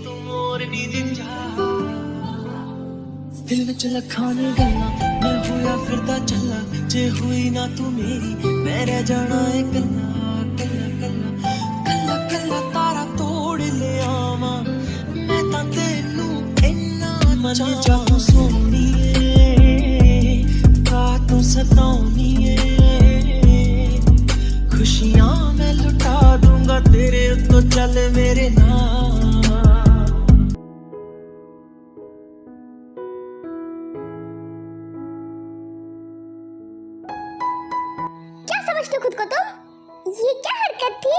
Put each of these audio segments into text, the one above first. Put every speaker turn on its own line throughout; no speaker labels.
तू मोरनी जिंजा दिल विच लखां ने गल्लां मैं होया फिरदा चला जे हुई ना तू मेरी मैं रह जाना है कल्ला कल्ला कल्ला कल्ला कल्ला तारा तोड़ ले आवां मैं तां तेनू इन्ना चाहूं सोहणीए का तू सताउणीए खुशियां मैं लुटा दूंगा तेरे उत्तों चल मेरे नाल
समझते खुद को तुम? ये क्या हरकत थी?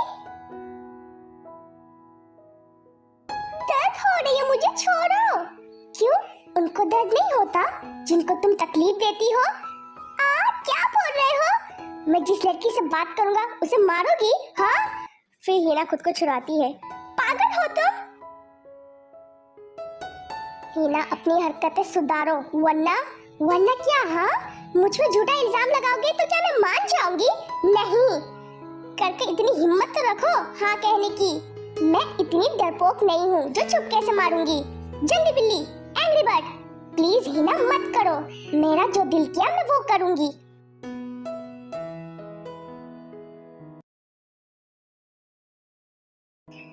दर्द हो रही है, मुझे छोड़ो। क्यों? उनको दर्द नहीं होता जिनको तुम तकलीफ देती हो? क्या बोल रहे हो? मैं जिस लड़की से बात करूंगा उसे मारोगी? हाँ? फिर हीना खुद को छुड़ाती है। पागल हो तुम? हीना अपनी हरकतें सुधारो वरना क्या? हाँ, मुझ पे झूठा इल्जाम लगाओगे तो क्या मैं मान जाऊंगी? नहीं, करके इतनी हिम्मत तो रखो हाँ कहने की। मैं इतनी डरपोक नहीं हूँ जो चुपके से मारूंगी। जल्दी बिल्ली, एंग्री बर्ड, प्लीज हीना मत करो। मेरा जो दिल किया मैं वो करूंगी।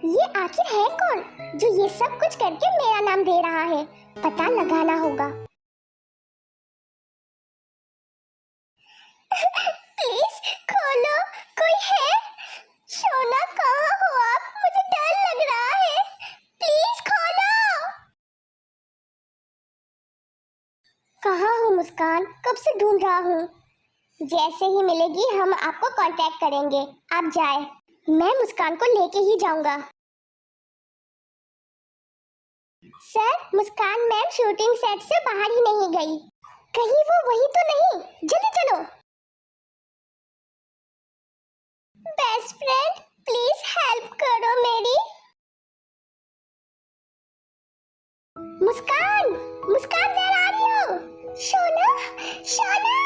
ये आखिर है कौन जो ये सब कुछ करके मेरा नाम दे रहा है? पता लगाना होगा। प्लीज खोलो, कोई है? शोना कहाँ हो आप? मुझे डर लग रहा है, प्लीज खोलो। कहाँ हो मुस्कान? कब से ढूंढ रहा हूँ। जैसे ही मिलेगी हम आपको कांटेक्ट करेंगे, आप जाए। मैं मुस्कान को लेके ही जाऊंगा। सर, मुस्कान मैम शूटिंग सेट से बाहर ही नहीं गई। कहीं वो वही तो नहीं? जल्दी चलो। बेस्ट फ्रेंड, प्लीज हेल्प करो मेरी। मुस्कान, मुस्कान where are you? Shona, Shona.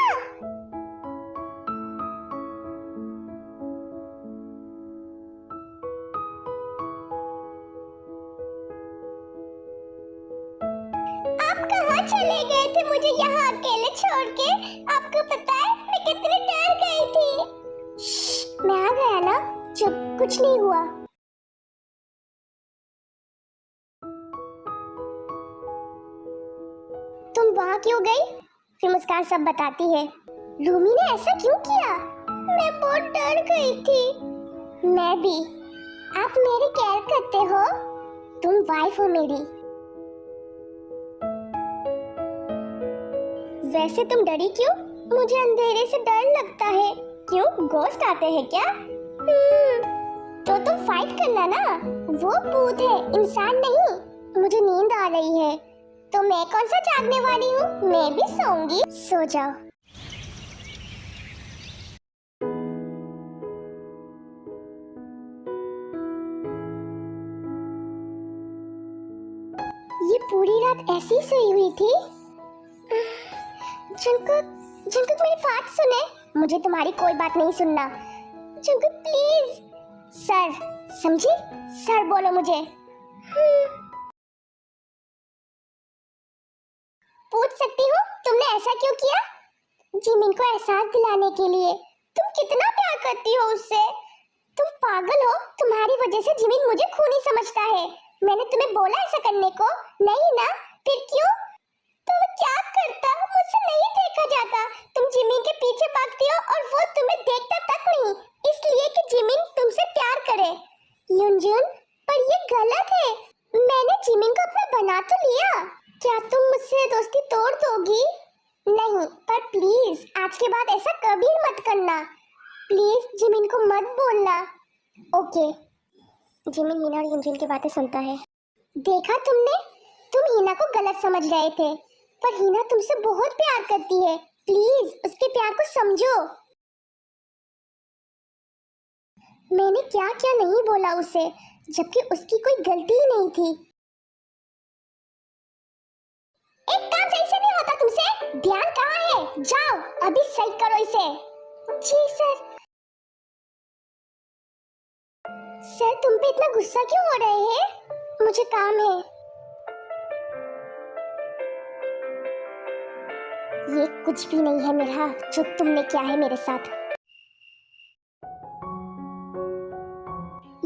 आप कहाँ चले गए थे मुझे यहाँ अकेले छोड़ के? आपको पता है मैं कितनी डर गई थी। मैं आ गया ना, चुप, कुछ नहीं हुआ। तुम वहाँ क्यों गई? फिर मुस्कान सब बताती है। रूमी ने ऐसा क्यों किया? मैं बहुत डर गई थी। मैं भी। आप मेरी केयर करते हो, तुम वाइफ हो मेरी। वैसे तुम डरी क्यों? मुझे अंधेरे से डर लगता है। क्यों, गोस्ट आते हैं क्या? तो तुम फाइट करना ना, वो भूत है, इंसान नहीं। मुझे नींद आ रही है तो मैं कौन सा जागने वाली हूँ? मैं भी सोऊंगी। सो जाओ। ये पूरी रात ऐसी सोई हुई थी। जंकुक मेरी बात सुने। मुझे तुम्हारी कोई बात नहीं सुनना। Jungkook please. सर, समझी? सर बोलो मुझे। पूछ सकती हूँ तुमने ऐसा क्यों किया? जिमिन को एहसास दिलाने के लिए। तुम कितना प्यार करती हो उससे। तुम पागल हो, तुम्हारी वजह से जिमिन मुझे खूनी समझता है। मैंने तुम्हें बोला ऐसा करने को? नहीं ना, फिर क्यों? तुम क्या करता? मुझसे नहीं देखा जाता। तुम जिमिन के पीछे भागती हो और वो तुम्हें देखता तक नहीं, इसलिए कि जिमिन तुमसे प्यार करे। युनजुन, पर ये गलत है। मैंने जिमिन को अपना बना तो लिया। क्या तुम मुझसे दोस्ती तोड़ दोगी? नहीं, पर प्लीज आज के बाद ऐसा कभी मत करना। प्लीज जिमिन को मत बोलना। ओके। जिमिन हीना और युनजुन की बातें सुनता है। देखा तुमने? तुम हीना को गलत समझ रहे थे, पर हीना तुमसे बहुत प्यार करती है। प्लीज उसके प्यार को समझो। मैंने क्या क्या नहीं बोला उसे, जबकि उसकी कोई गलती ही नहीं थी। एक काम सही से नहीं होता तुमसे? ध्यान कहाँ है? जाओ अभी सही करो इसे। जी सर। सर, तुम पे इतना गुस्सा क्यों हो रहे हैं? मुझे मुझे काम है। ये कुछ भी नहीं है मेरा जो तुमने किया है मेरे साथ।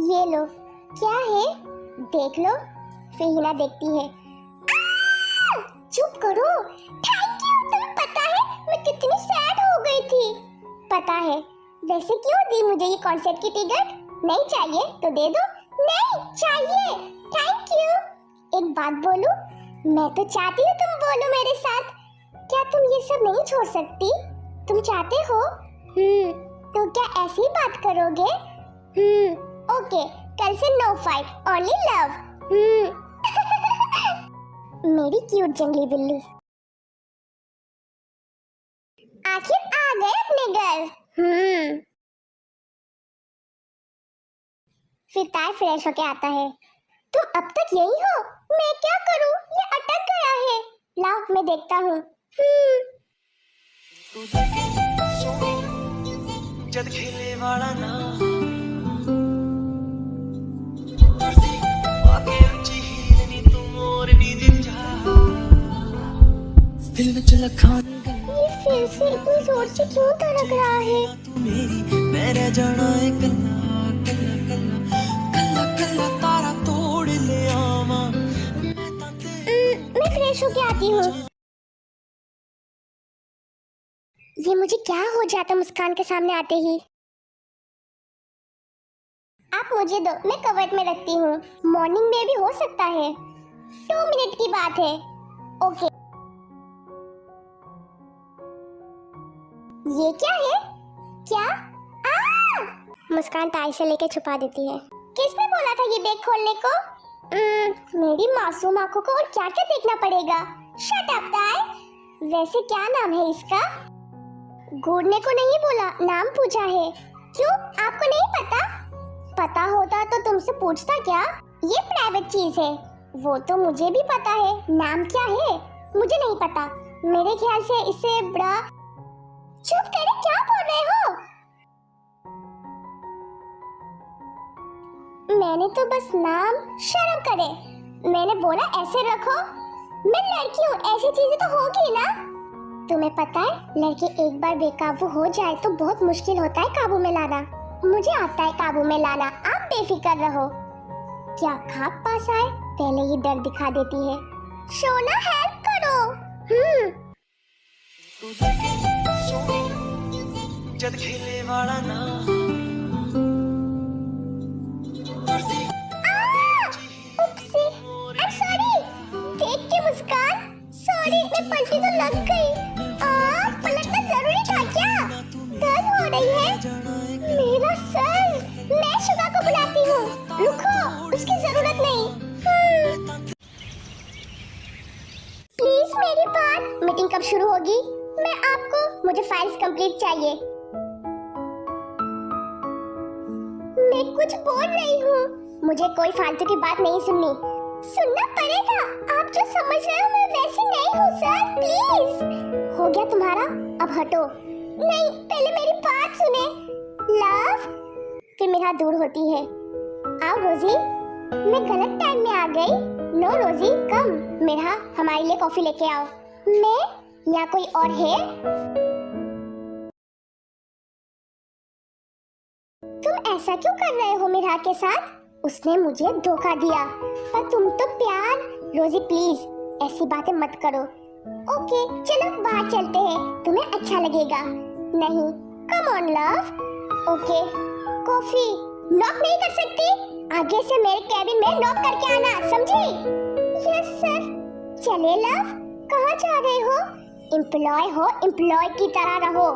ये लो, क्या है देख लो। फिर हिना देखती है। चुप करो। Thank you. तुम्हें पता है मैं कितनी सैड हो गई थी। पता है। वैसे क्यों दी मुझे ये कॉन्सर्ट की टिकट? नहीं चाहिए तो दे दो। नहीं चाहिए। Thank you. एक बात बोलूं? मैं तो चाहती हूँ तुम बोलो मेरे साथ। क्या तुम ये सब नहीं छोड़ सकती? तुम चाहते हो? तो क्या ऐसी बात करोगे? ओके, कल से नो फाइट, ओनली लव। मेरी क्यूट जंगली बिल्ली। आखिर आ गए अपने घर। फिर ताय फ्रेश होके आता है। तुम अब तक यही हो? मैं क्या करूं? ये अटक गया है। लाओ मैं देखता हूँ।
जद खेले वाला ना दिल में चला खाने
ये फिर से इतनी जोर से क्यों धड़क रहा है?
तू मेरी मैं रह जाना है कल्ला कल्ला कल्ला कल्ला कल्ला तारा तोड़ ले आवा।
मैं फ्रेश होके आती हूँ। ये मुझे क्या हो जाता मुस्कान के सामने आते ही। आप मुझे दो, मैं कवर्ट में रखती हूँ। मॉर्निंग में भी हो सकता है। 2 मिनट की बात है। ओके। ये क्या है? क्या? मुस्कान ताई से लेके छुपा देती है। किसने बोला था ये बैग खोलने को? मेरी मासूम आंखों को और क्या क्या देखना पड़ेगा। शट अप ताई। वैसे क्या नाम है इसका? घूरने को नहीं बोला, नाम पूछा है। क्यों, आपको नहीं पता? पता होता तो तुमसे पूछता क्या? ये प्राइवेट चीज है। वो तो मुझे भी पता है। नाम क्या है? मुझे नहीं पता। मेरे ख्याल से इससे बड़ा। चुप करे, क्या बोल रहे हो? मैंने तो बस नाम। शर्म करे। मैंने बोला ऐसे रखो। मैं लड़की हूँ, ऐसी चीजें तो होगी ना। तुम्हें पता है लड़के एक बार बेकाबू हो जाए तो बहुत मुश्किल होता है काबू में लाना। मुझे आता है काबू में लाना, आप बेफिक्र रहो। क्या खाक पास आए पहले ही डर दिखा देती है। शोना हेल्प करो।
जद खेले वाला ना
देख के मुस्कान। सॉरी, मैं पलटी तो लग गई। पलटना जरूरी था क्या? दर्द हो रही है मेरा सर। मैं शुगा को बुलाती हूँ। रुको, उसकी जरूरत नहीं। प्लीज मेरी बात। मीटिंग कब शुरू होगी? मैं आपको, मुझे फाइल्स कंप्लीट चाहिए। मैं कुछ बोल रही हूँ। मुझे कोई फालतू की बात नहीं सुननी। सुनना पड़ेगा। आप जो समझ रहे हो मैं वैसी नहीं हूँ सर, प्लीज। हो गया तुम्हारा, अब हटो। नहीं, पहले मेरी बात सुने। लव। फिर मेरे हाथ दूर होती है। आओ रोजी। मैं गलत टाइम में आ गई। नो रोजी, कम। मेरा हमारे लिए कॉफी लेके आओ। मैं या कोई और है? तुम ऐसा क्यों कर रहे हो मेरा के साथ? उसने मुझे धोखा दिया। पर तुम तो प्यार। रोजी प्लीज ऐसी बातें मत करो। ओके चलो बाहर चलते हैं, तुम्हें अच्छा लगेगा। नहीं, come on love. Okay. Coffee knock नहीं कर सकती? आगे से मेरे कैबिन में नॉक करके आना, समझी? Yes sir. चले लव, कहाँ जा रहे हो? एम्प्लॉय हो, एम्प्लॉय की तरह रहो।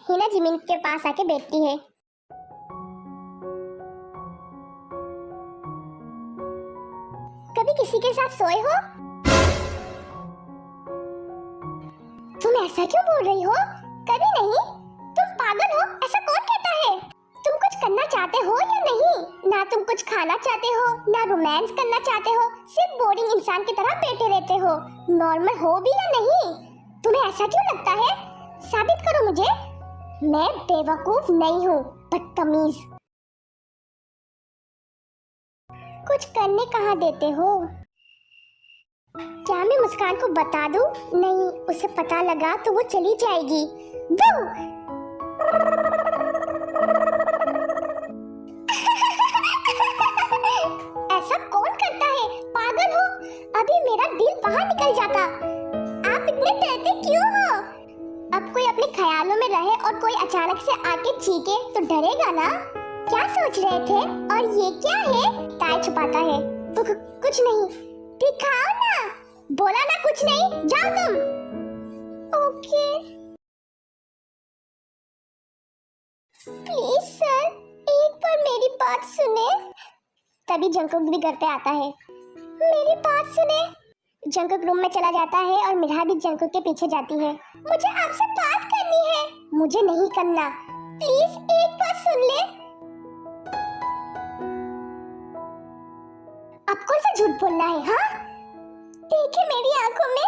हिना जिमिन के पास आके बैठती है। कभी किसी के साथ सोए हो? तुम ऐसा क्यों बोल रही हो? कभी नहीं। तुम पागल हो, ऐसा कौन कहता है? तुम कुछ करना चाहते हो या नहीं? ना तुम कुछ खाना चाहते हो, ना रोमांस करना चाहते हो, सिर्फ बोरिंग इंसान की तरह बैठे रहते हो। नॉर्मल हो भी या नहीं? तुम्हें ऐसा क्यों लगता है? साबित करो मुझे। मैं बेवकूफ नहीं हूँ, बदतमीज। कुछ करने कहाँ देते हो? क्या मैं मुस्कान को बता दूं? नहीं, उसे पता लगा तो वो चली जाएगी। बू! ऐसा कौन करता है? पागल हो? अभी मेरा दिल बाहर निकल जाता। आप इतने डरते क्यों हो? अब कोई अपने ख्यालों में रहे और कोई अचानक से आके चीखे तो डरेगा ना? क्या सोच रहे थे? और ये क्या है? टाई छुपाता है। कुछ नहीं। दिखाओ ना। बोला ना कुछ नहीं। जाओ तुम। ओके। प्लीज सर, एक बार मेरी बात सुने। तभी जंकुक भी घर पे आता है। मेरी बात सुने। जंकुक रूम में चला जाता है और मिरा भी जंकुक के पीछे जाती है। मुझे आपसे बात करनी है। मुझे नहीं करना। प्लीज एक बार सुन ले। अब कौन सा झूठ बोलना है? हाँ, देखिए मेरी आंखों में।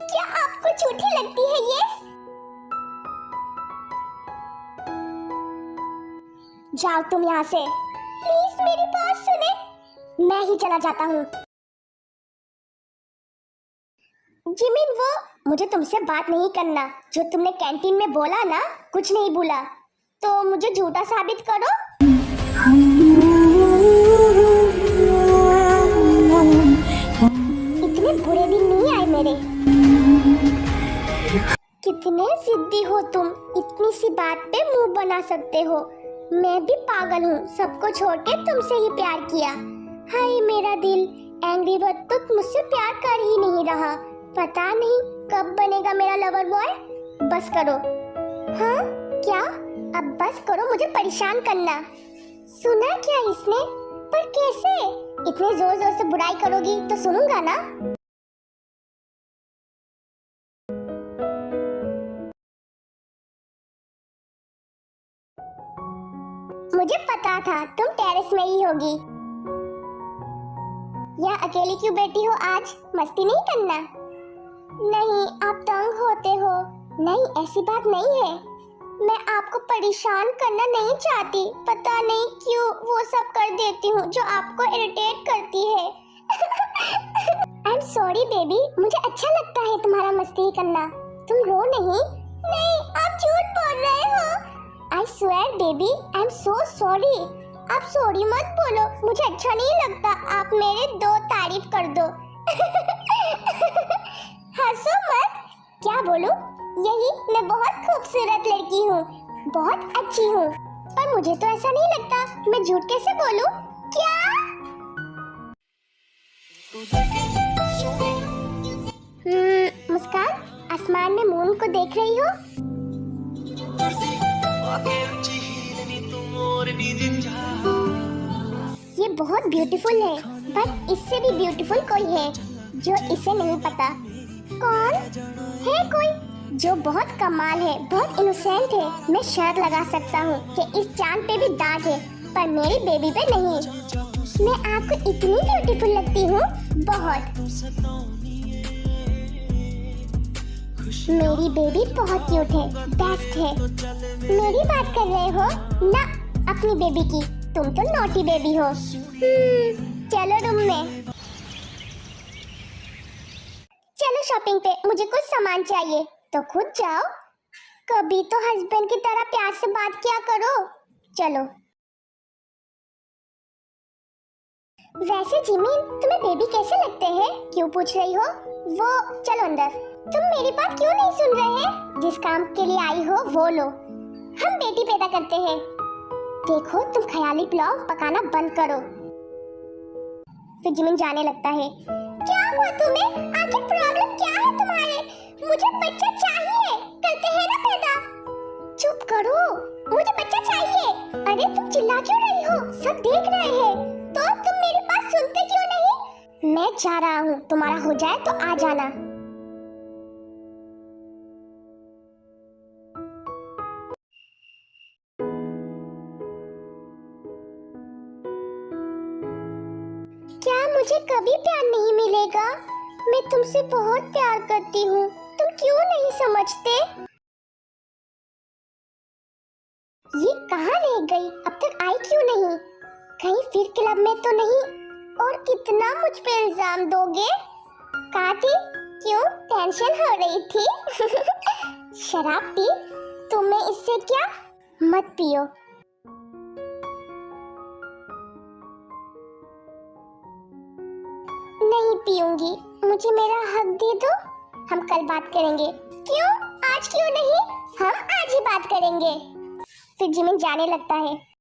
क्या आपको झूठी लगती है ये? जाओ तुम यहाँ से। प्लीज मेरी बात सुने। मैं ही चला जाता हूँ। जिमिन, वो मुझे तुमसे बात नहीं करना। जो तुमने कैंटीन में बोला ना, कुछ नहीं बोला तो मुझे झूठा साबित करो। इतने बुरे दिन नहीं आए मेरे। कितने जिद्दी हो तुम। इतनी सी बात पे मुंह बना सकते हो। मैं भी पागल हूँ, सबको छोड़ के तुमसे ही प्यार किया। हाय मेरा दिल। एंग्री बर्ड तो मुझसे प्यार कर ही नहीं रहा। पता नहीं कब बनेगा मेरा लवर बॉय। बस करो। हाँ क्या? अब बस करो मुझे परेशान करना। सुना क्या इसने? पर कैसे? इतने जोर जोर से बुराई करोगी तो सुनूंगा ना। मुझे पता था तुम टेरेस में ही होगी। या अकेली क्यों बैठी हो आज? मस्ती नहीं करना? नहीं, आप तंग होते हो। नहीं, ऐसी बात नहीं है। मैं आपको परेशान करना नहीं चाहती। पता नहीं क्यों वो सब कर देती हूँ जो आपको इरिटेट करती है। आई एम सॉरी बेबी, मुझे अच्छा लगता है तुम्हारा मस्ती करना। तुम रो नहीं। नहीं, आप झूठ बोल रहे हो। I swear baby, I am so sorry. आप सॉरी मत बोलो, मुझे अच्छा नहीं लगता। आप मेरे 2 तारीफ कर दो। हंसो मत। क्या बोलूं? यही, मैं बहुत खूबसूरत लड़की हूँ, बहुत अच्छी हूँ। पर मुझे तो ऐसा नहीं लगता। मैं झूठ कैसे बोलूं? क्या? मुस्कान, आसमान में मून को देख रही हो? ये बहुत ब्यूटीफुल है, पर इससे भी ब्यूटीफुल कोई है जो इसे नहीं पता। कौन है? कोई जो बहुत कमाल है, बहुत इनोसेंट है। मैं शर्त लगा सकता हूँ कि इस चांद पे भी दाग है, पर मेरी बेबी पे नहीं। मैं आपको इतनी ब्यूटीफुल लगती हूँ, बहुत। मेरी बेबी बहुत क्यूट है, बेस्ट है। मेरी बात कर रहे हो ना? अपनी बेबी की। तुम तो नॉटी बेबी हो। चलो रूम में। चलो शॉपिंग पे, मुझे कुछ सामान चाहिए। तो खुद जाओ। कभी तो हस्बैंड की तरह प्यार से बात किया करो। चलो। वैसे जिमिन, तुम्हें बेबी कैसे लगते हैं? क्यों पूछ रही हो? वो चलो अंदर। तुम मेरी बात क्यों नहीं सुन रहे? जिस काम के लिए आई हो वो लो। हम बेटी पैदा करते हैं। देखो, तुम ख्याली पुलाव पकाना बंद करो। फिर जिमिन जाने लगता है। क्या हुआ तुम्हें? आखिर प्रॉब्लम क्या है तुम्हारे? मुझे बच्चा चाहिए। करते हैं ना पैदा। चुप करो, मुझे बच्चा चाहिए। अरे तुम चिल्ला क्यों रही हो? सब देख रहे हैं। तो तुम मेरी बात सुनते क्यों नहीं? मैं जा रहा हूँ, तुम्हारा हो जाए तो आ जाना। क्या मुझे कभी प्यार नहीं मिलेगा? मैं तुमसे बहुत प्यार करती हूँ। तुम क्यों नहीं समझते? ये कहाँ रह गई? अब तक आई क्यों नहीं? कहीं फिर क्लब में तो नहीं? और कितना मुझ पे इल्जाम दोगे? कहा थी क्यों टेंशन हो रही थी? शराब पी? तुम्हें इससे क्या? मत पियो। नहीं पीऊंगी, मुझे मेरा हक दे दो, हम कल बात करेंगे। क्यों? आज क्यों नहीं? हम आज ही बात करेंगे। फिर जिमिन जाने लगता है।